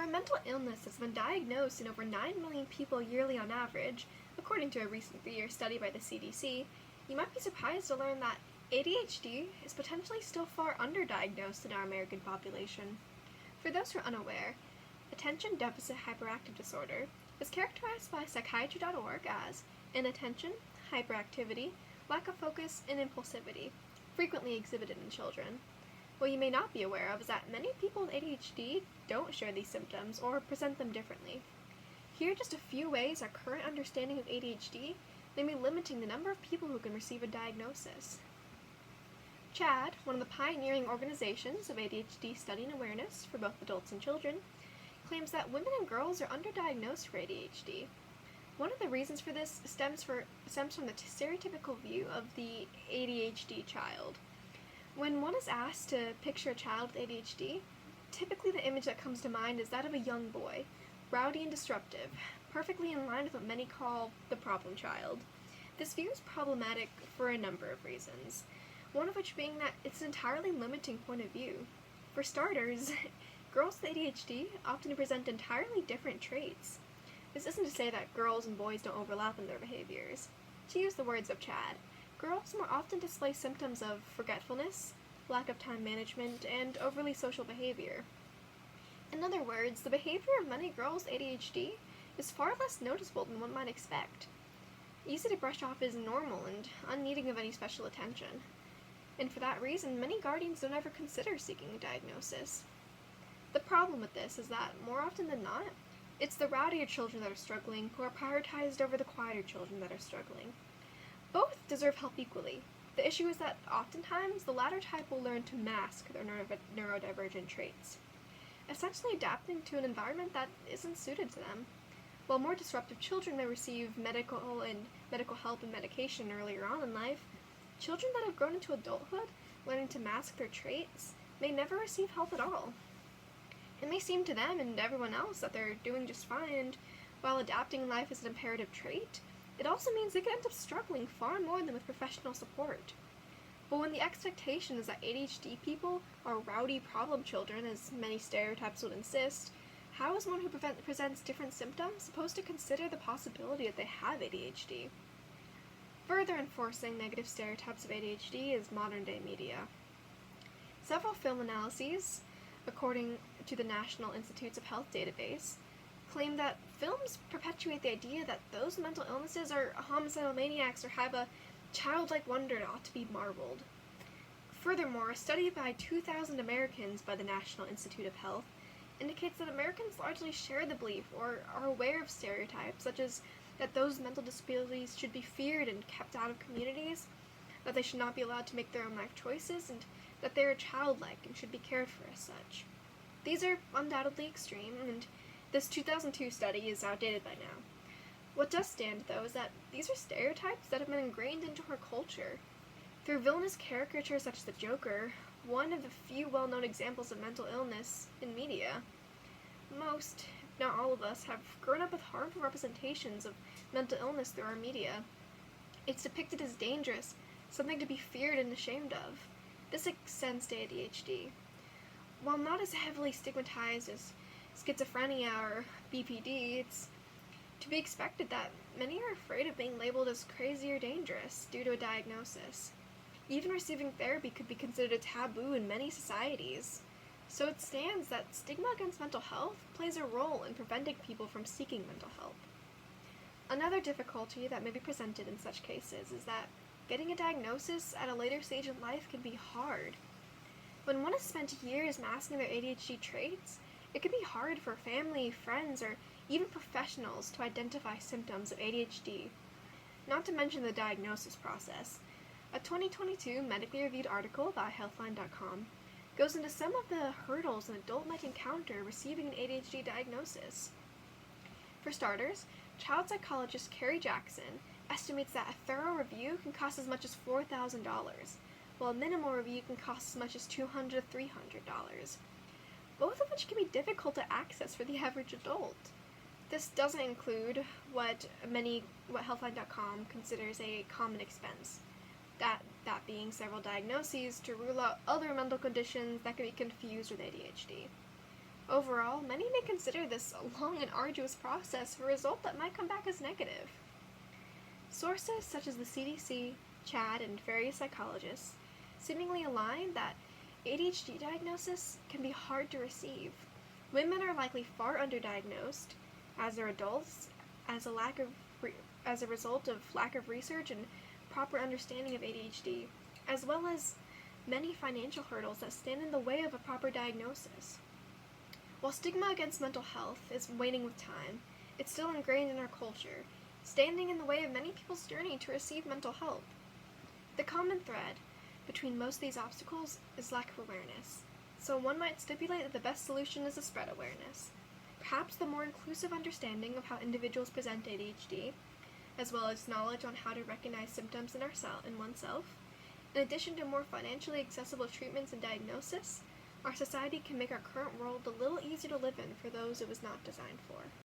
For a mental illness that's been diagnosed in over 9 million people yearly on average, according to a recent 3-year study by the CDC, you might be surprised to learn that ADHD is potentially still far underdiagnosed in our American population. For those who are unaware, attention deficit hyperactive disorder is characterized by psychiatry.org as inattention, hyperactivity, lack of focus, and impulsivity, frequently exhibited in children. What you may not be aware of is that many people with ADHD don't share these symptoms or present them differently. Here are just a few ways our current understanding of ADHD may be limiting the number of people who can receive a diagnosis. CHADD, one of the pioneering organizations of ADHD study and awareness for both adults and children, claims that women and girls are underdiagnosed for ADHD. One of the reasons for this stems from the stereotypical view of the ADHD child. When one is asked to picture a child with ADHD, typically the image that comes to mind is that of a young boy, rowdy and disruptive, perfectly in line with what many call the problem child. This view is problematic for a number of reasons, one of which being that it's an entirely limiting point of view. For starters, girls with ADHD often present entirely different traits. This isn't to say that girls and boys don't overlap in their behaviors. To use the words of CHADD, girls more often display symptoms of forgetfulness, lack of time management, and overly social behavior. In other words, the behavior of many girls with ADHD is far less noticeable than one might expect. Easy to brush off as normal and unneeding of any special attention. And for that reason, many guardians don't ever consider seeking a diagnosis. The problem with this is that, more often than not, it's the rowdier children that are struggling who are prioritized over the quieter children that are struggling. Both deserve help equally. The issue is that oftentimes the latter type will learn to mask their neurodivergent traits, essentially adapting to an environment that isn't suited to them. While more disruptive children may receive medical help and medication earlier on in life, children that have grown into adulthood, learning to mask their traits, may never receive help at all. It may seem to them and everyone else that they're doing just fine, and while adapting life is an imperative trait, it also means they could end up struggling far more than with professional support. But when the expectation is that ADHD people are rowdy problem children, as many stereotypes would insist, how is one who presents different symptoms supposed to consider the possibility that they have ADHD? Further enforcing negative stereotypes of ADHD is modern-day media. Several film analyses, according to the National Institutes of Health database, claim that films perpetuate the idea that those with mental illnesses are homicidal maniacs or have a childlike wonder and ought to be marveled. Furthermore, a study by 2,000 Americans by the National Institute of Health indicates that Americans largely share the belief or are aware of stereotypes, such as that those with mental disabilities should be feared and kept out of communities, that they should not be allowed to make their own life choices, and that they are childlike and should be cared for as such. These are undoubtedly extreme, and this 2002 study is outdated by now. What does stand, though, is that these are stereotypes that have been ingrained into our culture. Through villainous caricatures such as the Joker, one of the few well-known examples of mental illness in media, most, if not all of us, have grown up with harmful representations of mental illness through our media. It's depicted as dangerous, something to be feared and ashamed of. This extends to ADHD. While not as heavily stigmatized as schizophrenia or BPD, it's to be expected that many are afraid of being labeled as crazy or dangerous due to a diagnosis. Even receiving therapy could be considered a taboo in many societies. So it stands that stigma against mental health plays a role in preventing people from seeking mental help. Another difficulty that may be presented in such cases is that getting a diagnosis at a later stage in life can be hard. When one has spent years masking their ADHD traits, it can be hard for family, friends, or even professionals to identify symptoms of ADHD, not to mention the diagnosis process. A 2022 medically reviewed article by Healthline.com goes into some of the hurdles an adult might encounter receiving an ADHD diagnosis. For starters, child psychologist Carrie Jackson estimates that a thorough review can cost as much as $4,000, while a minimal review can cost as much as $200 to $300, both of which can be difficult to access for the average adult. This doesn't include what Healthline.com considers a common expense, that being several diagnoses to rule out other mental conditions that can be confused with ADHD. Overall, many may consider this a long and arduous process for a result that might come back as negative. Sources such as the CDC, CHAD, and various psychologists seemingly align that ADHD diagnosis can be hard to receive. Women are likely far underdiagnosed, as are adults, as a result of lack of research and proper understanding of ADHD, as well as many financial hurdles that stand in the way of a proper diagnosis. While stigma against mental health is waning with time, it's still ingrained in our culture, standing in the way of many people's journey to receive mental help. The common thread between most of these obstacles is lack of awareness, so one might stipulate that the best solution is to spread awareness. Perhaps the more inclusive understanding of how individuals present ADHD, as well as knowledge on how to recognize symptoms in oneself, in addition to more financially accessible treatments and diagnosis, our society can make our current world a little easier to live in for those it was not designed for.